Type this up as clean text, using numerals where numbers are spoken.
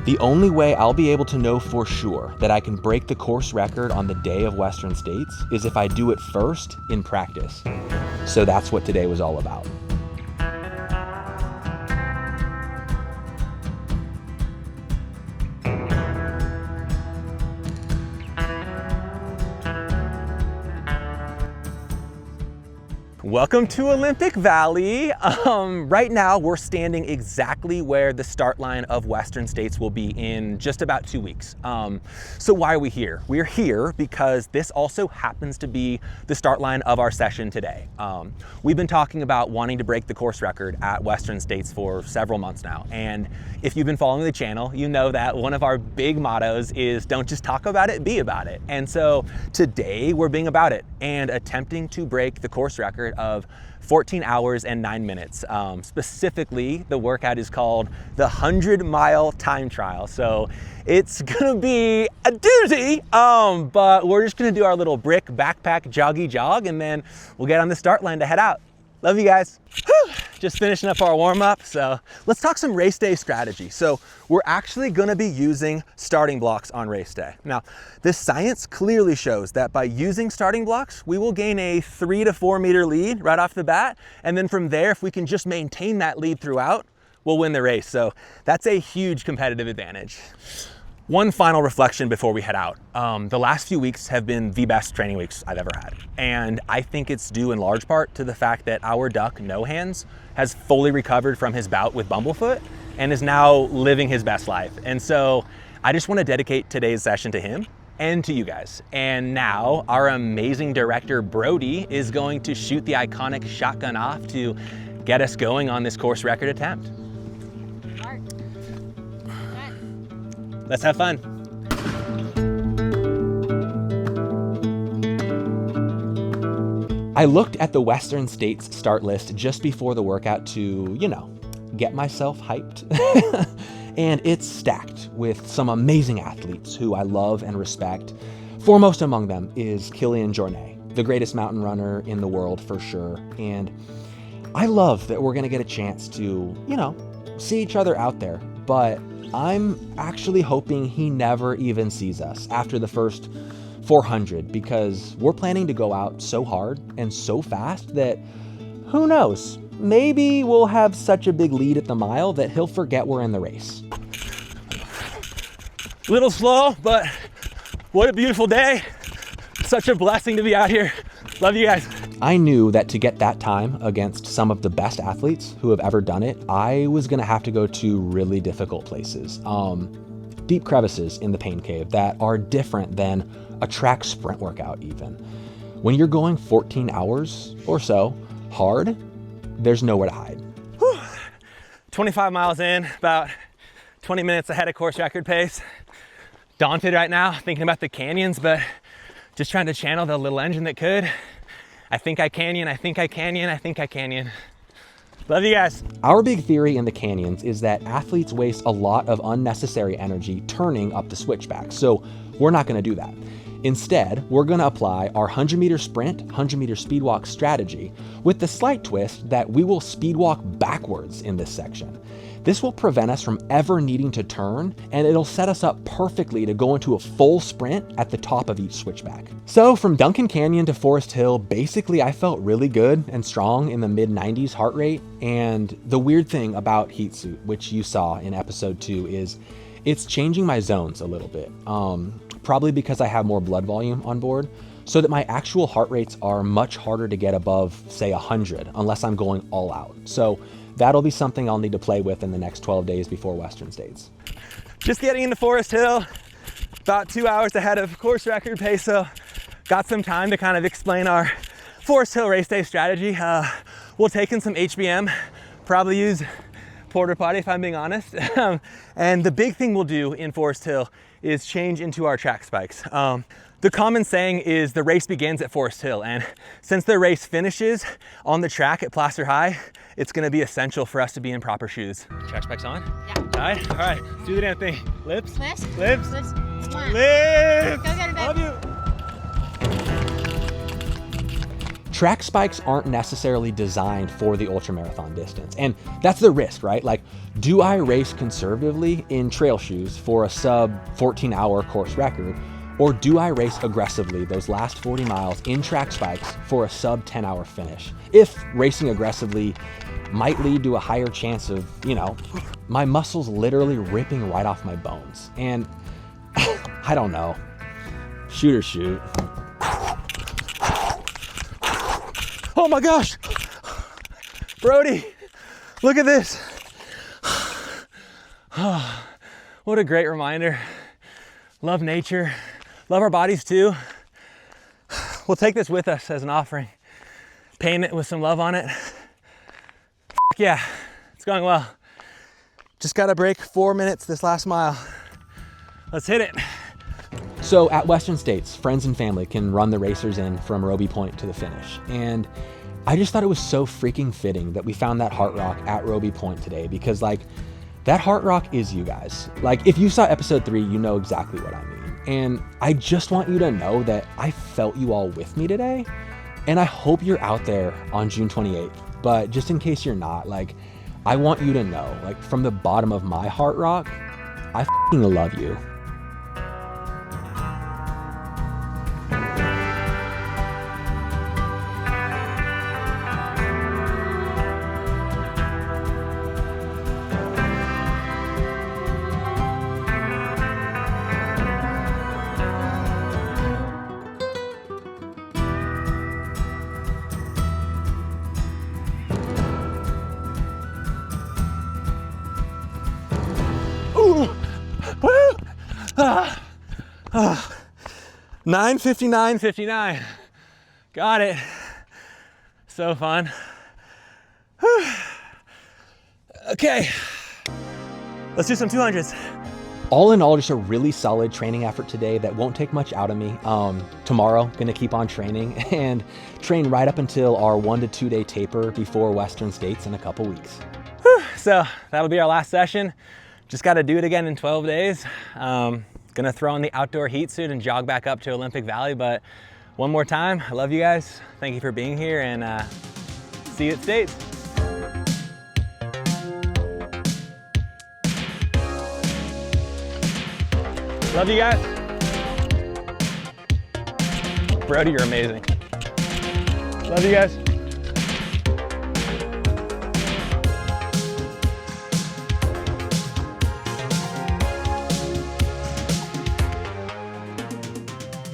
The only way I'll be able to know for sure that I can break the course record on the day of Western States is if I do it first in practice. So that's what today was all about. Welcome to Olympic Valley. Right now we're standing exactly where the start line of Western States will be in just about 2 weeks. So why are we here? We're here because this also happens to be the start line of our session today. We've been talking about wanting to break the course record at Western States for several months now. And if you've been following the channel, you know that one of our big mottos is don't just talk about it, be about it. And so today we're being about it and attempting to break the course record of 14 hours and 9 minutes. Specifically, the workout is called the 100-mile time trial. So it's gonna be a doozy, but we're just gonna do our little brick backpack joggy jog and then we'll get on the start line to head out. Love you guys. Whew. Just finishing up our warm up. So let's talk some race day strategy. So we're actually gonna be using starting blocks on race day. Now, this science clearly shows that by using starting blocks, we will gain a 3 to 4 meter lead right off the bat. And then from there, if we can just maintain that lead throughout, we'll win the race. So that's a huge competitive advantage. One final reflection before we head out. The last few weeks have been the best training weeks I've ever had. And I think it's due in large part to the fact that our duck, No Hands, has fully recovered from his bout with Bumblefoot and is now living his best life. And so I just want to dedicate today's session to him and to you guys. And now our amazing director, Brody, is going to shoot the iconic shotgun off to get us going on this course record attempt. Let's have fun. I looked at the Western States start list just before the workout to, get myself hyped. And it's stacked with some amazing athletes who I love and respect. Foremost among them is Kilian Jornet, the greatest mountain runner in the world for sure. And I love that we're gonna get a chance to, see each other out there, but I'm actually hoping he never even sees us after the first 400 because we're planning to go out so hard and so fast that who knows, maybe we'll have such a big lead at the mile that he'll forget we're in the race. Little slow, but what a beautiful day. Such a blessing to be out here. Love you guys. I knew that to get that time against some of the best athletes who have ever done it, I was gonna have to go to really difficult places. Deep crevices in the pain cave that are different than a track sprint workout even. When you're going 14 hours or so hard, there's nowhere to hide. Whew. 25 miles in, about 20 minutes ahead of course record pace. Daunted right now, thinking about the canyons, but just trying to channel the little engine that could. I think I canyon, I think I canyon, I think I canyon. Love you guys. Our big theory in the canyons is that athletes waste a lot of unnecessary energy turning up the switchback. So we're not gonna do that. Instead, we're gonna apply our 100-meter sprint, 100-meter speed walk strategy with the slight twist that we will speed walk backwards in this section. This will prevent us from ever needing to turn, and it'll set us up perfectly to go into a full sprint at the top of each switchback. So from Duncan Canyon to Foresthill, basically I felt really good and strong in the mid-90s heart rate. And the weird thing about Heat Suit, which you saw in episode 2, is it's changing my zones a little bit. Probably because I have more blood volume on board, so that my actual heart rates are much harder to get above, say, 100, unless I'm going all out. So that'll be something I'll need to play with in the next 12 days before Western States. Just getting into Foresthill, about 2 hours ahead of course record pace, so got some time to kind of explain our Foresthill race day strategy. We'll take in some HBM, probably use porta potty if I'm being honest. And the big thing we'll do in Foresthill is change into our track spikes. The common saying is the race begins at Foresthill, and since the race finishes on the track at Placer High, it's gonna be essential for us to be in proper shoes. Track spikes on? Yeah. Tied? All right, let's do the damn thing. Lips? Lips? Lips? Lips. Lips! Go get it, babe. Love you. track spikes aren't necessarily designed for the ultramarathon distance. And that's the risk, right? Like, do I race conservatively in trail shoes for a sub 14-hour course record? Or do I race aggressively those last 40 miles in track spikes for a sub 10-hour finish? If racing aggressively might lead to a higher chance of, you know, my muscles literally ripping right off my bones. And I don't know. Shoot or shoot. Oh my gosh. Brody, look at this. Oh, what a great reminder. Love nature. Love our bodies too. We'll take this with us as an offering. Paint it with some love on it. Yeah, it's going well. Just gotta break 4 minutes this last mile. Let's hit it. So at Western States, friends and family can run the racers in from Roby Point to the finish. And I just thought it was so freaking fitting that we found that Heart Rock at Roby Point today, because like, that Heart Rock is you guys. Like, if you saw episode 3, you know exactly what I mean. And I just want you to know that I felt you all with me today. And I hope you're out there on June 28th. But just in case you're not, like, I want you to know, like, from the bottom of my Heart Rock, I f***ing love you. Ooh, woo, 9:59:59. Got it. So fun. Whew. Okay, let's do some 200s. All in all, just a really solid training effort today that won't take much out of me. Tomorrow, gonna keep on training and train right up until our 1 to 2 day taper before Western States in a couple weeks. Whew. So that'll be our last session. Just got to do it again in 12 days. Gonna throw on the outdoor heat suit and jog back up to Olympic Valley. But one more time, I love you guys. Thank you for being here, and see you at States. Love you guys. Brody, you're amazing. Love you guys.